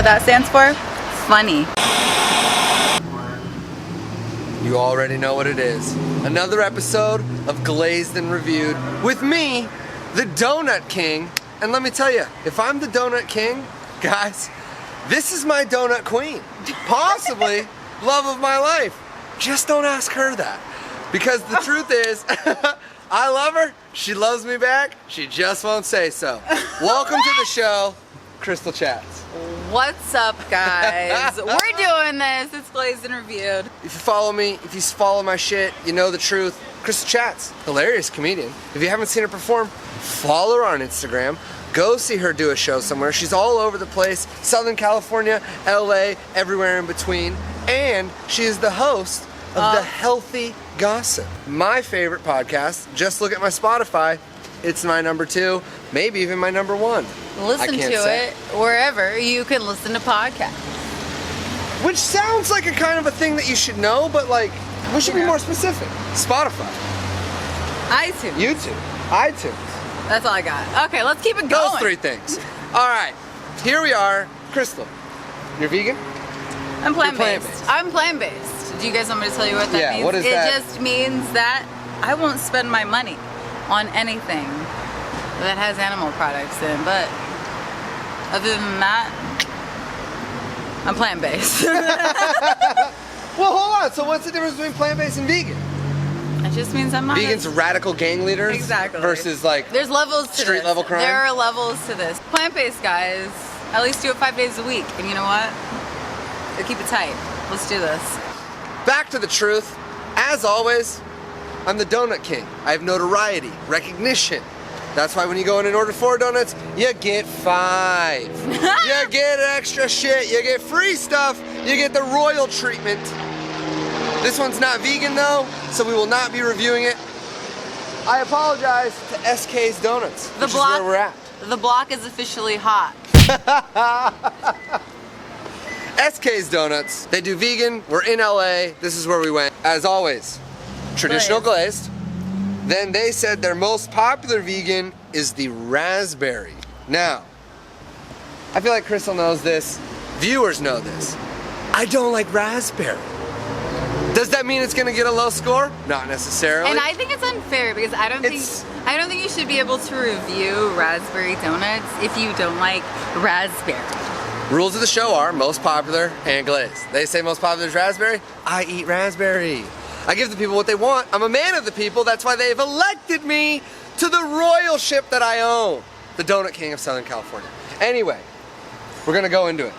what that stands for? Funny. You already know what it is. Another episode of Glazed and Reviewed with me, the Donut King. And let me tell you, if I'm the Donut King, guys, this is my Donut Queen. Possibly love of my life. Just don't ask her that. Because the truth is, I love her, she loves me back, she just won't say so. Welcome to the show, Crystal Chats. What's up, guys? We're doing this. It's Glazed and Reviewed. If you follow me, if you follow my shit, you know the truth. Crystal Chats, hilarious comedian. If you haven't seen her perform, follow her on Instagram. Go see her do a show somewhere. She's all over the place. Southern California, LA, everywhere in between. And she is the host of The Healthy Gossip. My favorite podcast. Just look at my Spotify. It's my number 2, maybe even my number 1. Listen to it wherever you can listen to podcasts. Which sounds like a kind of a thing that you should know, but like, we should be more specific. Spotify. iTunes. YouTube. iTunes. That's all I got. Okay, let's keep it going. Those 3 things. All right, here we are. Crystal, you're vegan? I'm plant-based. I'm plant-based. Do you guys want me to tell you what that means? Yeah, what is that? It just means that I won't spend my money on anything that has animal products in, but other than that, I'm plant-based. Well, hold on. So what's the difference between plant-based and vegan? It just means I'm not. Vegans are radical gang leaders. Exactly. Versus like there's levels to street this. level crime. There are levels to this. Plant-based guys at least do it 5 days a week, and you know what? They keep it tight. Let's do this. Back to the truth. As always, I'm the Donut King. I have notoriety, recognition. That's why when you go in and order 4 donuts, you get 5. You get extra shit. You get free stuff. You get the royal treatment. This one's not vegan though, so we will not be reviewing it. I apologize to SK's Donuts, which is where we're at. The block is officially hot. SK's Donuts. They do vegan. We're in LA. This is where we went. As always, traditional glazed. Then they said their most popular vegan is the raspberry. Now, I feel like Crystal knows this. Viewers know this. I don't like raspberry. Does that mean it's gonna get a low score? Not necessarily. And I think it's unfair because I don't think you should be able to review raspberry donuts if you don't like raspberry. Rules of the show are most popular and glazed. They say most popular is raspberry. I eat raspberry. I give the people what they want. I'm a man of the people. That's why they've elected me to the royalship that I own. The Donut King of Southern California. Anyway, we're gonna go into it.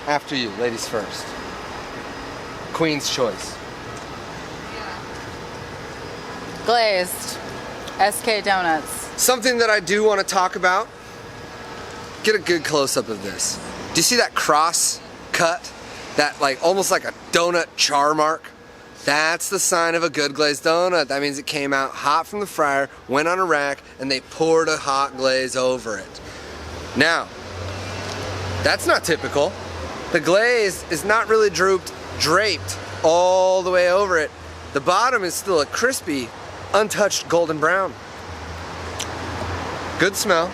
After you, ladies first. Queen's choice. Glazed. SK Donuts. Something that I do want to talk about. Get a good close-up of this. Do you see that cross cut? That like almost like a donut char mark? That's the sign of a good glazed donut. That means it came out hot from the fryer, went on a rack, and they poured a hot glaze over it. Now, that's not typical. The glaze is not really draped all the way over it. The bottom is still a crispy, untouched golden brown. Good smell.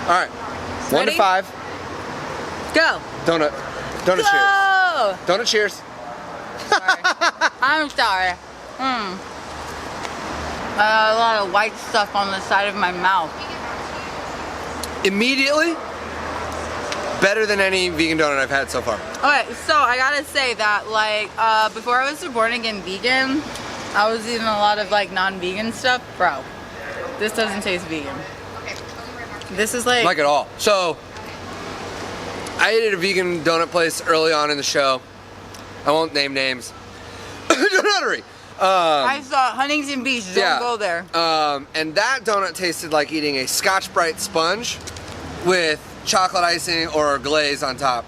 All right, 1 to 5. Go. Donut Go. cheers. Donut cheers. Sorry. I'm sorry. A lot of white stuff on the side of my mouth. Immediately, better than any vegan donut I've had so far. Okay, so I gotta say that like before I was a born again vegan, I was eating a lot of like non-vegan stuff. Bro, this doesn't taste vegan. This is like at all. So I ate at a vegan donut place early on in the show. I won't name names. Donuttery. I saw Huntington Beach. Don't go there. And that donut tasted like eating a Scotch Brite sponge with chocolate icing or glaze on top.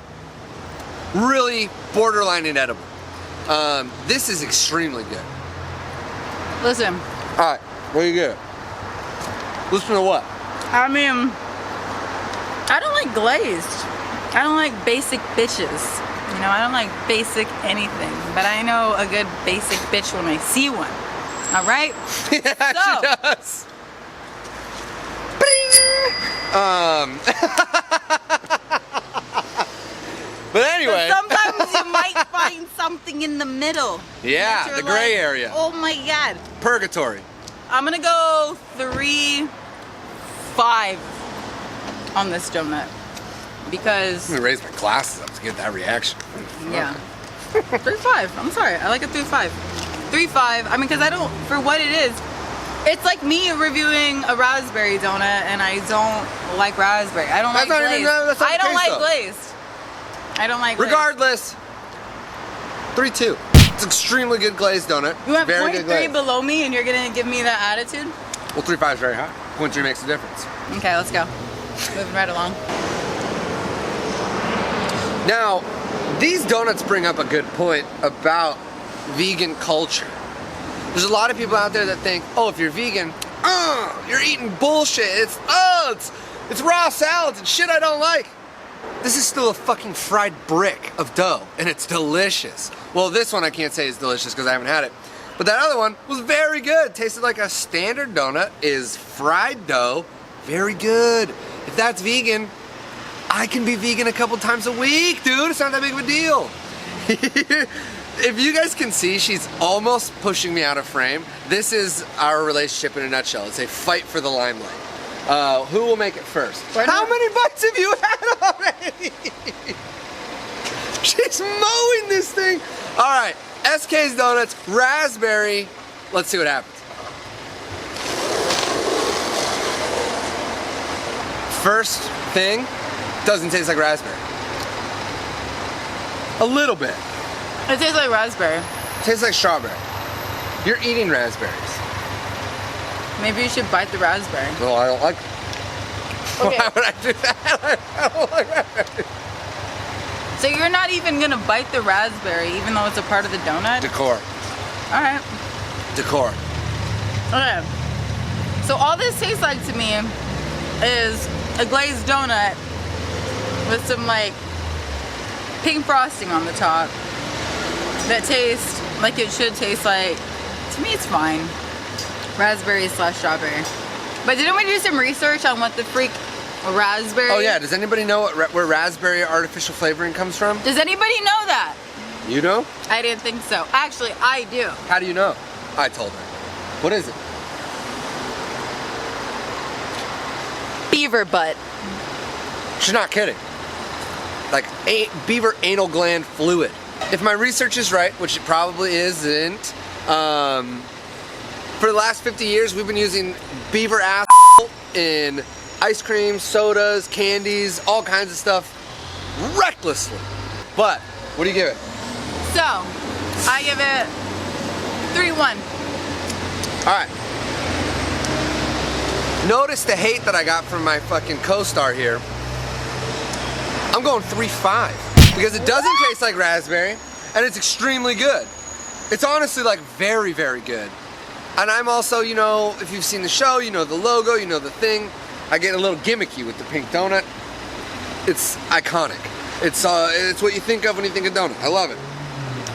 Really borderline inedible. This is extremely good. Listen. All right, what do you get? Listen to what? I mean, I don't like glazed. I don't like basic bitches. You know, I don't like basic anything. But I know a good basic bitch when I see one. All right? Yeah, so, she does. But anyway. Sometimes you might find something in the middle. Yeah, the gray area. Oh my God. Purgatory. I'm gonna go 3-5 on this donut because. I'm gonna raise my glasses up to get that reaction. Yeah. 3-5. I'm sorry. I like a 3-5. 3-5. I mean, because I don't, for what it is, it's like me reviewing a raspberry donut, and I don't like raspberry. I don't like glazed. I don't like glazed. I don't like glazed. Regardless, 3-2. It's extremely good glazed donut. You have very good 0.3 glaze. below me, and you're gonna give me that attitude? Well, 3-5 is very high. 0.3 makes a difference. Okay, let's go. Moving right along. Now, these donuts bring up a good point about vegan culture. There's a lot of people out there that think, oh, if you're vegan, you're eating bullshit. It's raw salads and shit I don't like. This is still a fucking fried brick of dough, and it's delicious. Well, this one I can't say is delicious because I haven't had it. But that other one was very good. Tasted like a standard donut, is fried dough, very good. If that's vegan, I can be vegan a couple times a week, dude. It's not that big of a deal. If you guys can see, she's almost pushing me out of frame. This is our relationship in a nutshell. It's a fight for the limelight. Who will make it first? How many bites have you had already? She's mowing this thing. All right, SK's Donuts, raspberry. Let's see what happens. First thing, doesn't taste like raspberry. A little bit. It tastes like raspberry. Tastes like strawberry. You're eating raspberries. Maybe you should bite the raspberry. Well, I don't like it. Okay. Why would I do that? I don't like raspberries. So you're not even gonna bite the raspberry even though it's a part of the donut? Decor. Alright. Decor. Okay. So all this tastes like to me is a glazed donut with some like pink frosting on the top that tastes like it should taste like. To me it's fine. Raspberry / strawberry. But didn't we do some research on what the freak raspberry? Oh yeah, does anybody know where raspberry artificial flavoring comes from? Does anybody know that? You know? I didn't think so. Actually, I do. How do you know? I told her. What is it? Beaver butt. She's not kidding. Like beaver anal gland fluid. If my research is right, which it probably isn't, for the last 50 years we've been using beaver ass in ice cream, sodas, candies, all kinds of stuff recklessly. But, what do you give it? So, I give it 3-1. Alright. Notice the hate that I got from my fucking co-star here. I'm going 3-5 because it doesn't taste like raspberry and it's extremely good. It's honestly like very, very good. And I'm also, you know, if you've seen the show, you know the logo, you know the thing. I get a little gimmicky with the pink donut. It's iconic. It's what you think of when you think of donut. I love it.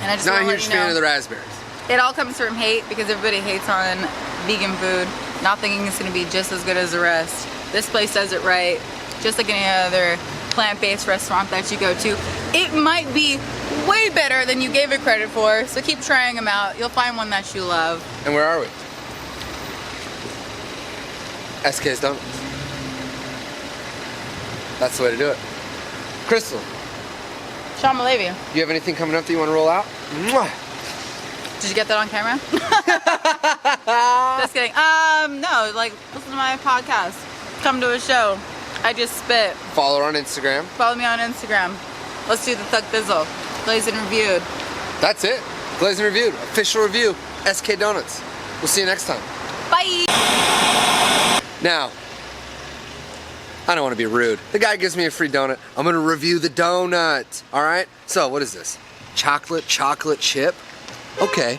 And I just Not a want huge to let you fan know, of the raspberries. it all comes from hate because everybody hates on vegan food, not thinking it's going to be just as good as the rest. This place does it right, just like any other plant-based restaurant that you go to. It might be way better than you gave it credit for, so keep trying them out. You'll find one that you love. And where are we? SK's Donuts. That's the way to do it. Crystal, Sean MULLAVEY, you have anything coming up that you want to roll out? Mwah. did you get that on camera? Just kidding. No, like, listen to my podcast. Come to a show. I just spit. Follow her on Instagram. Follow me on Instagram. Let's do the Thug Thizzle. Glazed and reviewed. That's it. Glazed and reviewed. Official review. SK Donuts. We'll see you next time. Bye! Now, I don't want to be rude. The guy gives me a free donut. I'm going to review the donut. All right? So, what is this? Chocolate chip? Okay.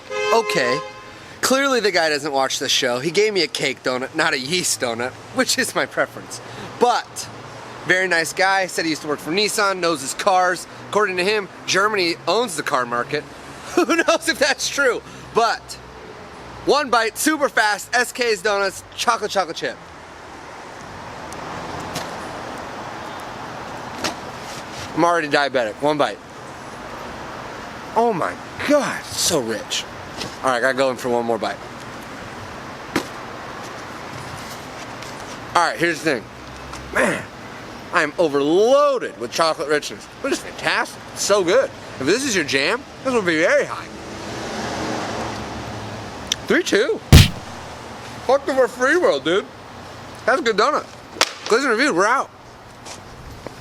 Clearly the guy doesn't watch the show. He gave me a cake donut, not a yeast donut, which is my preference. But, very nice guy. Said he used to work for Nissan, knows his cars. According to him, Germany owns the car market. Who knows if that's true? But, one bite, super fast, SK's Donuts, chocolate chip. I'm already diabetic. One bite. Oh my God, so rich. All right, gotta go in for one more bite. All right, here's the thing. Man, I am overloaded with chocolate richness. Which is fantastic. It's so good. If this is your jam, this will be very high. 3-2. Fuck the free world, dude. That's a good donut. Glazed and Reviewed, we're out.